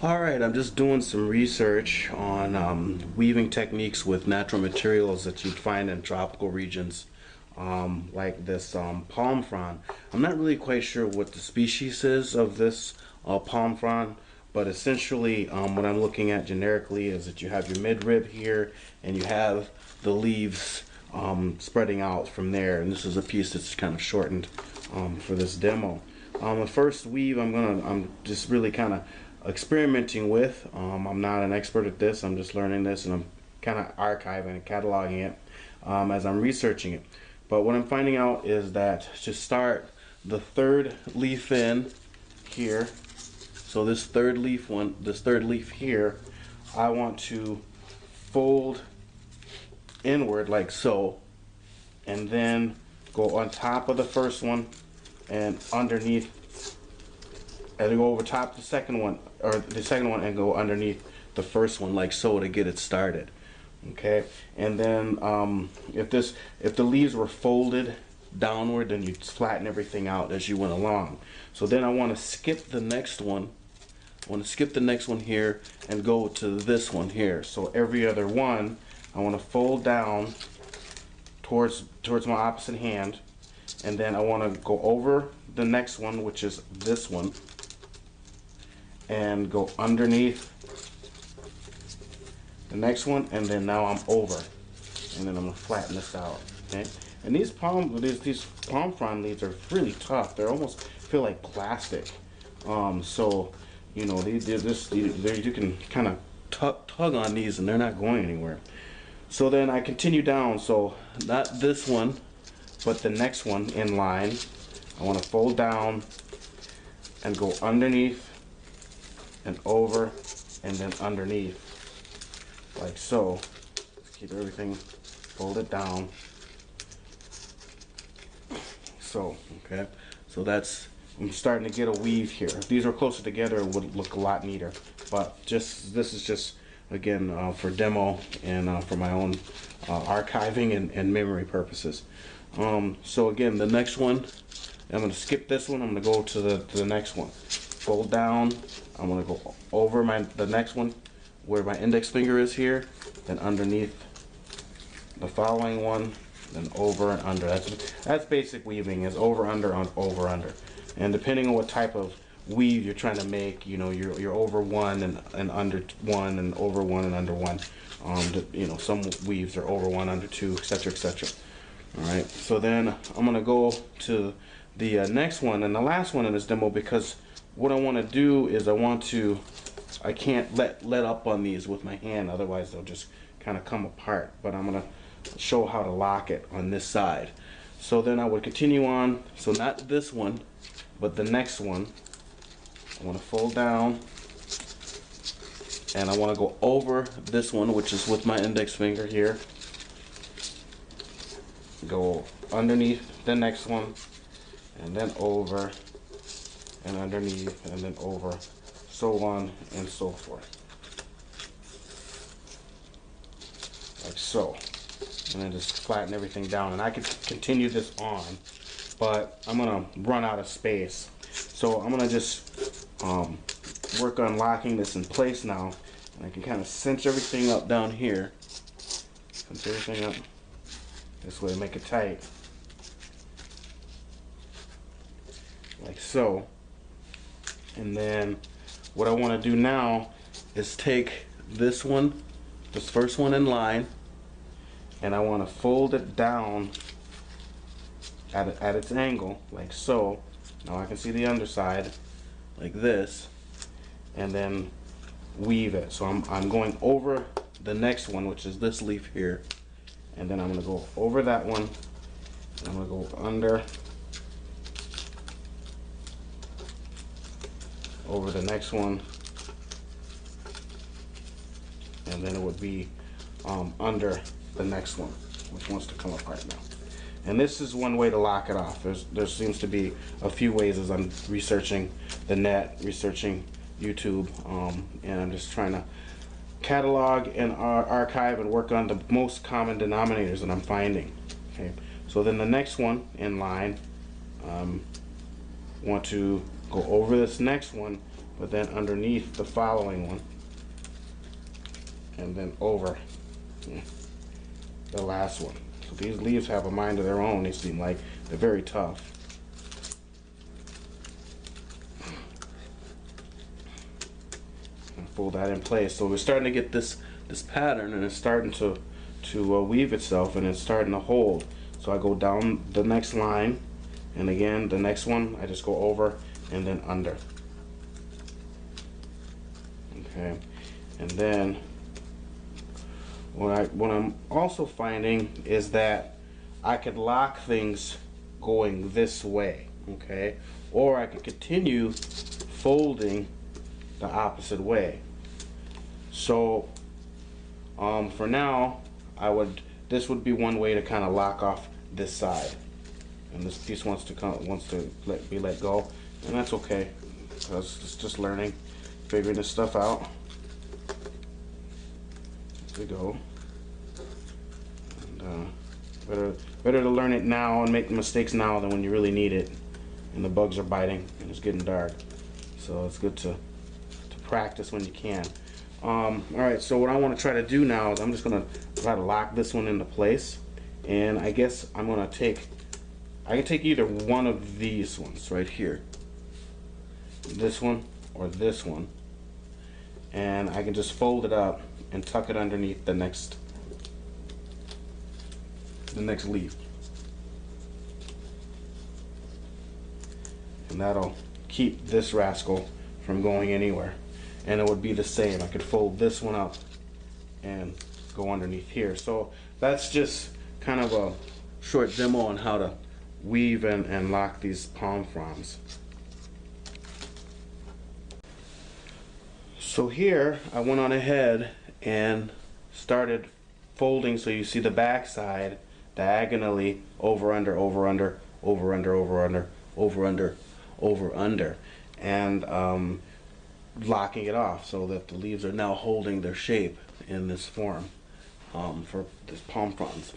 Alright, I'm just doing some research on weaving techniques with natural materials that you'd find in tropical regions, like this palm frond. I'm not really quite sure what the species is of this palm frond, but essentially what I'm looking at generically is that you have your midrib here and you have the leaves spreading out from there, and this is a piece that's kind of shortened for this demo. The first weave I'm just really kind of experimenting with. I'm not an expert at this. I'm just learning this, and I'm kind of archiving and cataloging it as I'm researching it. But what I'm finding out is that to start the third leaf in here, so this third leaf here, I want to fold inward like so, and then go on top of the first one and underneath, and go over top the second one, or the second one, and go underneath the first one like so to get it started. Okay, and then if the leaves were folded downward, then you'd flatten everything out as you went along. So then I want to skip the next one. I want to skip the next one here and go to this one here. So every other one, I want to fold down towards my opposite hand, and then I want to go over the next one, which is this one, and go underneath the next one, and then now I'm over, and then I'm gonna flatten this out. Okay, and these palm frond leaves are really tough. They almost feel like plastic. So you know, you can kind of tug on these, and they're not going anywhere. So then I continue down. So not this one, but the next one in line. I want to fold down and go underneath and over, and then underneath like so. Just keep everything folded down. So okay, so that's, I'm starting to get a weave here. If these were closer together, it would look a lot neater, but this is just again for demo and for my own archiving and memory purposes. So again, the next one, I'm going to skip this one. I'm going to go to the next one. Fold down. I'm going to go over the next one where my index finger is here, then underneath the following one, then over and under. That's basic weaving, is over, under, over, under. And depending on what type of weave you're trying to make, you know, you're over one and under one, and over one and under one. You know, some weaves are over one, under two, etc., etc. All right. So then I'm gonna go to the next one and the last one in this demo, because what I want to do is I can't let up on these with my hand, otherwise they'll just kind of come apart. But I'm gonna show how to lock it on this side. So then I would continue on. So not this one, but the next one. I want to fold down, and I want to go over this one, which is with my index finger here. Go underneath the next one, and then over, and underneath, and then over, so on and so forth. Like so. And then just flatten everything down. And I could continue this on, but I'm going to run out of space. So I'm going to just work on locking this in place now, and I can kind of cinch everything up down here. Cinch everything up this way, make it tight, like so. And then what I want to do now is take this one, this first one in line, and I want to fold it down at its angle, like so. Now I can see the underside, like this, and then weave it. So I'm going over the next one, which is this leaf here, and then I'm going to go over that one, and I'm going to go under, over the next one, and then it would be under the next one, which wants to come apart now. And this is one way to lock it off. There seems to be a few ways as I'm researching the net, researching YouTube, and I'm just trying to catalog and archive and work on the most common denominators that I'm finding. Okay, so then the next one in line, want to go over this next one but then underneath the following one, and then over the last one. So these leaves have a mind of their own. They seem like they're very tough. And fold that in place. So we're starting to get this pattern, and it's starting to weave itself, and it's starting to hold. So I go down the next line, and again the next one I just go over and then under. Okay, and then what I'm also finding is that I could lock things going this way, okay, or I could continue folding the opposite way. So for now, this would be one way to kind of lock off this side, and this piece wants to be let go, and that's okay because it's just learning, figuring this stuff out. There we go. And better to learn it now and make the mistakes now than when you really need it and the bugs are biting and it's getting dark. So it's good to practice when you can. Alright, so what I want to try to do now is I'm just going to try to lock this one into place, and I guess I can take either one of these ones right here, this one or this one, and I can just fold it up and tuck it underneath the next leaf, and that'll keep this rascal from going anywhere. And it would be the same. I could fold this one up and go underneath here. So that's just kind of a short demo on how to weave and lock these palm fronds. So here I went on ahead and started folding, so you see the back side diagonally over under over under over under over under over under over under, and locking it off so that the leaves are now holding their shape in this form for this palm fronds.